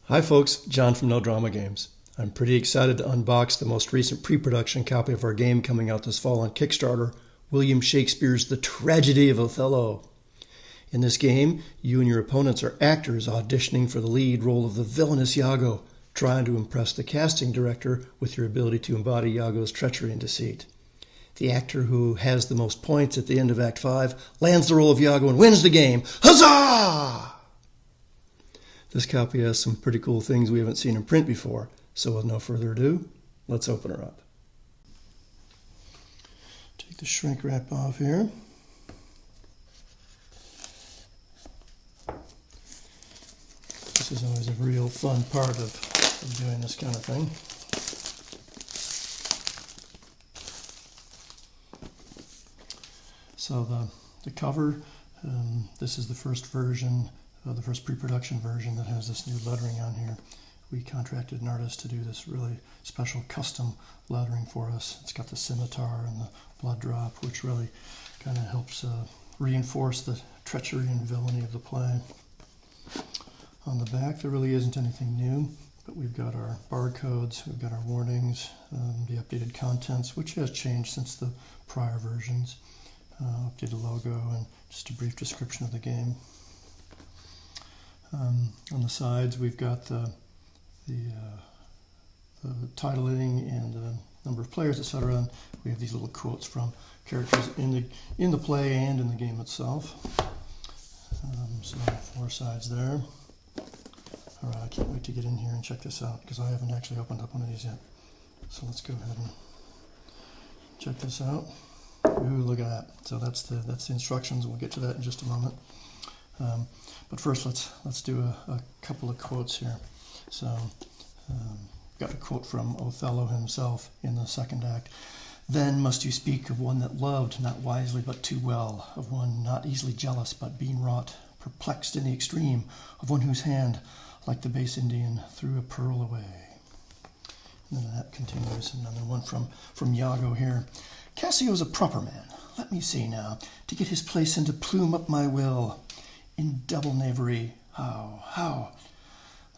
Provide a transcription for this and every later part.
Hi folks, John from No Drama Games. I'm pretty excited to unbox the most recent pre-production copy of our game coming out this fall on Kickstarter, William Shakespeare's The Tragedy of Othello. In this game, you and your opponents are actors auditioning for the lead role of the villainous Iago, trying to impress the casting director with your ability to embody Iago's treachery and deceit. The actor who has the most points at the end of Act 5 lands the role of Iago and wins the game. Huzzah! This copy has some pretty cool things we haven't seen in print before, so with no further ado, let's open her up. Take the shrink wrap off here. This is always a real fun part of doing this kind of thing. So the cover, this is the first version, the first pre-production version that has this new lettering on here. We contracted an artist to do this really special custom lettering for us. It's got the scimitar and the blood drop, which really kind of helps reinforce the treachery and villainy of the play. On the back, there really isn't anything new, but we've got our barcodes, we've got our warnings, the updated contents, which has changed since the prior versions, updated logo, and just a brief description of the game. On the sides, we've got the titling and the number of players, etc. And we have these little quotes from characters in the play and in the game itself. So 4 sides there. All right, I can't wait to get in here and check this out because I haven't actually opened up one of these yet. So let's go ahead and check this out. Ooh, look at that. So that's the instructions. We'll get to that in just a moment. But first, let's do a couple of quotes here. So, got a quote from Othello himself in the second act. Then must you speak of one that loved, not wisely but too well, of one not easily jealous but being wrought, perplexed in the extreme, of one whose hand, like the base Indian, threw a pearl away. And then that continues. Another one from Iago here. Cassio's a proper man. Let me see now, to get his place and to plume up my will. In double knavery, how?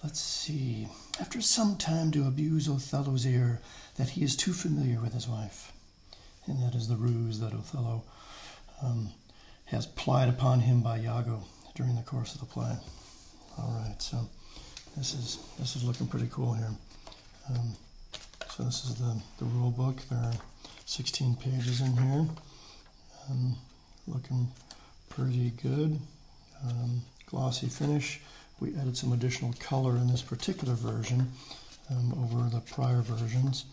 Let's see. After some time to abuse Othello's ear, that he is too familiar with his wife. And that is the ruse that Othello has plied upon him by Iago during the course of the play. All right, so this is looking pretty cool here. So this is the rule book. There are 16 pages in here. Looking pretty good. Glossy finish. We added some additional color in this particular version over the prior versions,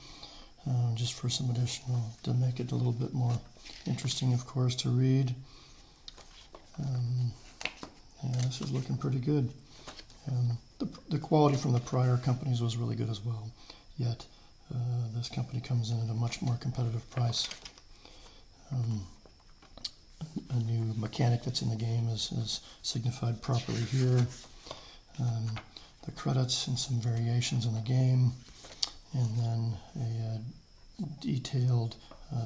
just for some additional, to make it a little bit more interesting, of course, to read. Yeah, this is looking pretty good. The quality from the prior companies was really good as well, yet this company comes in at a much more competitive price. A new mechanic that's in the game is signified properly here. The credits and some variations in the game, and then a detailed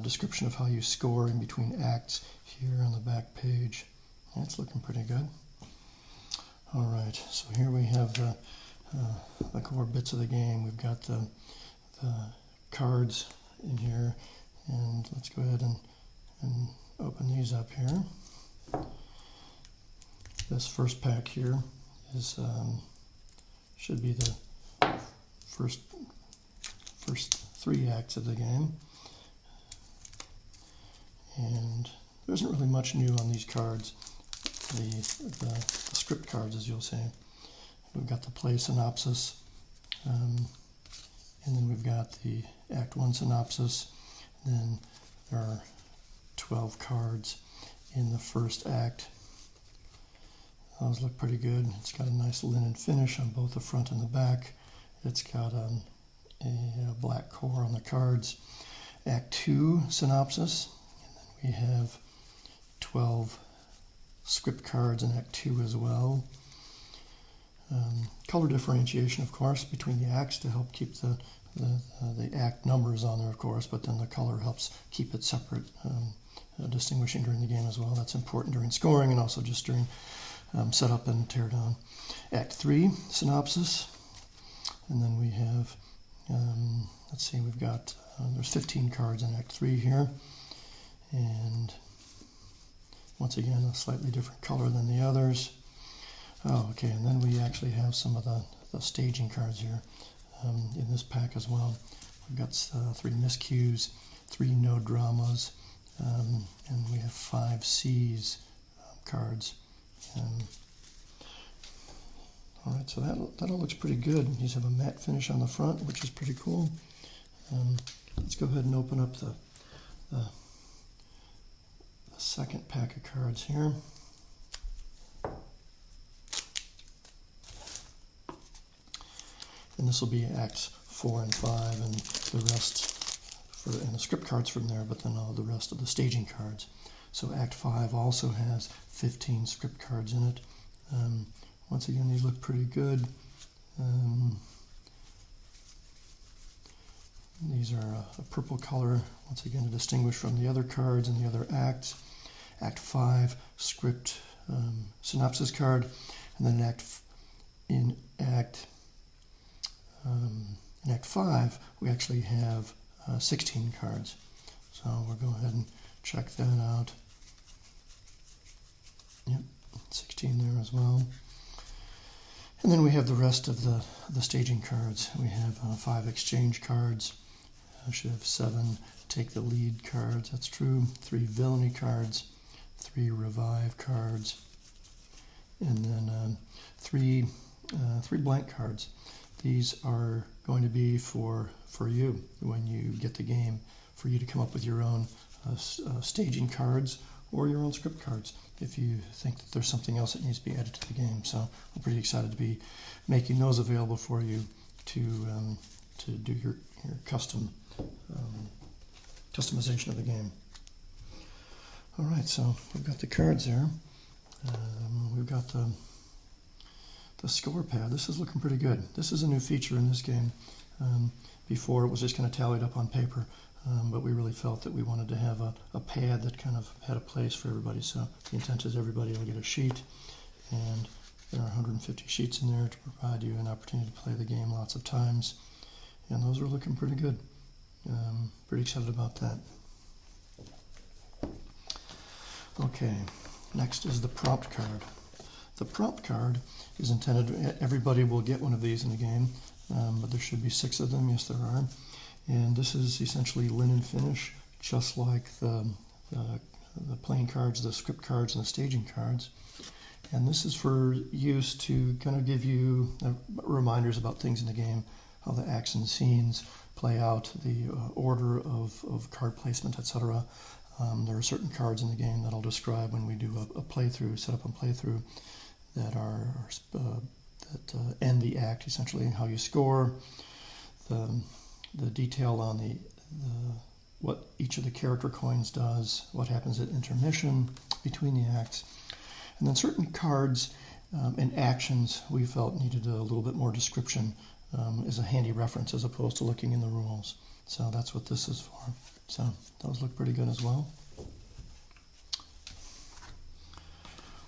description of how you score in between acts here on the back page. That's looking pretty good. All right, so here we have the core bits of the game. We've got the cards in here, and let's go ahead and open these up here. This first pack here is should be the first 3 acts of the game, and there isn't really much new on these cards. The script cards, as you'll see. We've got the play synopsis, and then we've got the Act 1 synopsis. And then there are 12 cards in the first act. Those look pretty good. It's got a nice linen finish on both the front and the back. It's got a black core on the cards. Act 2 synopsis, and then we have 12 script cards in Act 2 as well. Color differentiation, of course, between the acts to help keep the act numbers on there, of course, but then the color helps keep it separate, distinguishing during the game as well. That's important during scoring and also just during setup and teardown. Act 3 synopsis, And then we have, let's see, we've got, there's 15 cards in Act 3 here. And once again, a slightly different color than the others. Oh, okay, and then we actually have some of the staging cards here in this pack as well. We've got 3 miscues, 3 no dramas, and we have 5 C's cards. All right, so that all looks pretty good. These have a matte finish on the front, which is pretty cool. Let's go ahead and open up the second pack of cards here. And this will be Acts 4 and 5, and the rest, and the script cards from there, but then all the rest of the staging cards. So Act 5 also has 15 script cards in it. Once again, these look pretty good. These are a purple color, once again to distinguish from the other cards and the other acts. Act 5 script synopsis card, and then in Act 5 we actually have 16 cards. So we'll go ahead and check that out. Yep, 16 there as well. And then we have the rest of the staging cards. We have 5 exchange cards. I should have 7 take the lead cards, that's true. 3 villainy cards, 3 revive cards, and then 3 blank cards. These are going to be for you when you get the game, for you to come up with your own staging cards or your own script cards if you think that there's something else that needs to be added to the game. So I'm pretty excited to be making those available for you to do your customization of the game. All right, so we've got the cards there. We've got the score pad. This is looking pretty good. This is a new feature in this game. Before it was just kind of tallied up on paper, but we really felt that we wanted to have a pad that kind of had a place for everybody. So the intent is everybody will get a sheet, and there are 150 sheets in there to provide you an opportunity to play the game lots of times. And those are looking pretty good. Pretty excited about that. Okay, next is the prompt card. The prompt card is intended, everybody will get one of these in the game, but there should be 6 of them, yes there are. And this is essentially linen finish, just like the playing cards, the script cards, and the staging cards. And this is for use to kind of give you reminders about things in the game, how the acts and scenes play out, the order of card placement, etc. There are certain cards in the game that I'll describe when we do a playthrough, setup and playthrough, that end the act, essentially, how you score, the detail on what each of the character coins does, what happens at intermission between the acts, and then certain cards and actions we felt needed a little bit more description as a handy reference as opposed to looking in the rules. So that's what this is for. So those look pretty good as well.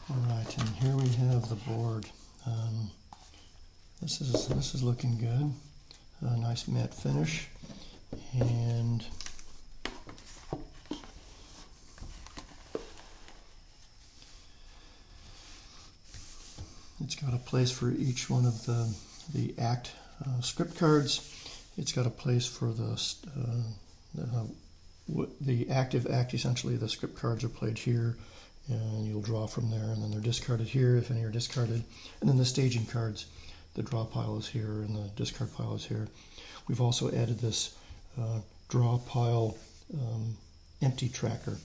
All right, and here we have the board. This is looking good. A nice matte finish, and it's got a place for each one of the act script cards. It's got a place for the active act. Essentially, the script cards are played here, and you'll draw from there, and then they're discarded here if any are discarded. And then the staging cards, the draw pile is here and the discard pile is here. We've also added this draw pile empty tracker,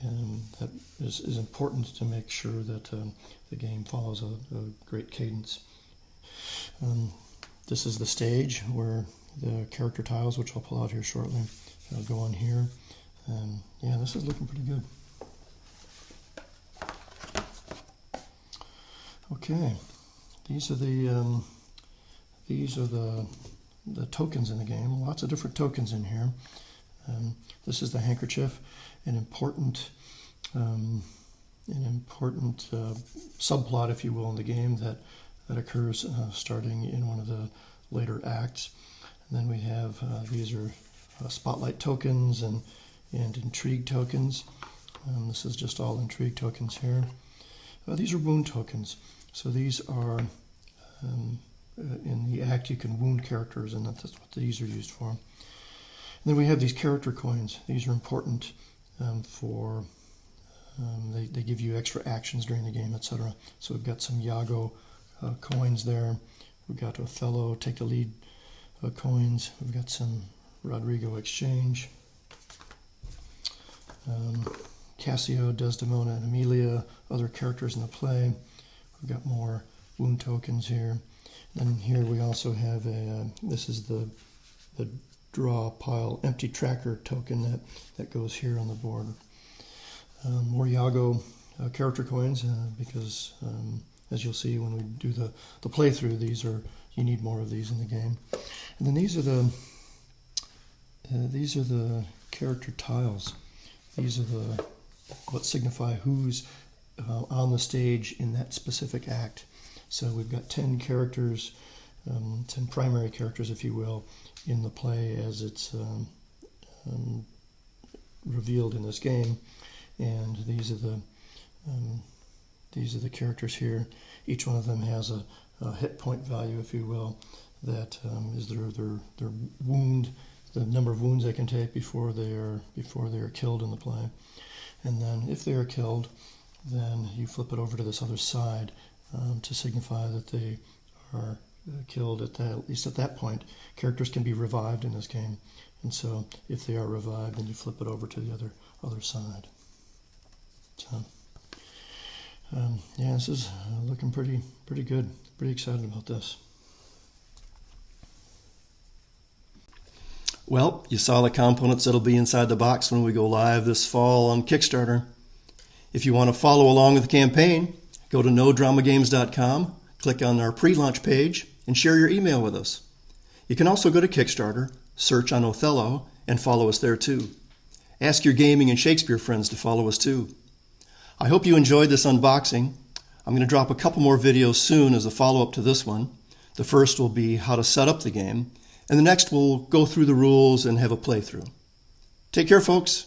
and that is important to make sure that the game follows a great cadence. This is the stage where the character tiles, which I'll pull out here shortly, go on here. Yeah, this is looking pretty good. Okay, these are the tokens in the game. Lots of different tokens in here. This is the handkerchief, an important subplot, if you will, in the game that occurs starting in one of the later acts. And then we have, these are spotlight tokens and intrigue tokens. This is just all intrigue tokens here. These are wound tokens. So these are, in the act you can wound characters, and that's what these are used for. And then we have these character coins. These are important for, they give you extra actions during the game, etc. So we've got some Iago coins there. We've got Othello, take the lead coins. We've got some Rodrigo exchange. Cassio, Desdemona, and Emilia, other characters in the play. We've got more wound tokens here. Then here we also have this is the draw pile empty tracker token that goes here on the board. More Iago character coins because as you'll see when we do the playthrough, you need more of these in the game. And then these are the character tiles. These are what signify who's on the stage in that specific act. So we've got 10 characters, 10 primary characters, if you will, in the play as it's revealed in this game. And these are the characters here. Each one of them has a hit point value, if you will, that is their wound, the number of wounds they can take before they are killed in the play. And then if they are killed, then you flip it over to this other side to signify that they are killed at least at that point. Characters can be revived in this game, and so if they are revived, then you flip it over to the other side. So yeah, this is looking pretty good. Pretty excited about this. Well, you saw the components that'll be inside the box when we go live this fall on Kickstarter. If you want to follow along with the campaign, go to nodramagames.com, click on our pre-launch page, and share your email with us. You can also go to Kickstarter, search on Othello, and follow us there too. Ask your gaming and Shakespeare friends to follow us too. I hope you enjoyed this unboxing. I'm going to drop a couple more videos soon as a follow-up to this one. The first will be how to set up the game, and the next we'll go through the rules and have a playthrough. Take care, folks.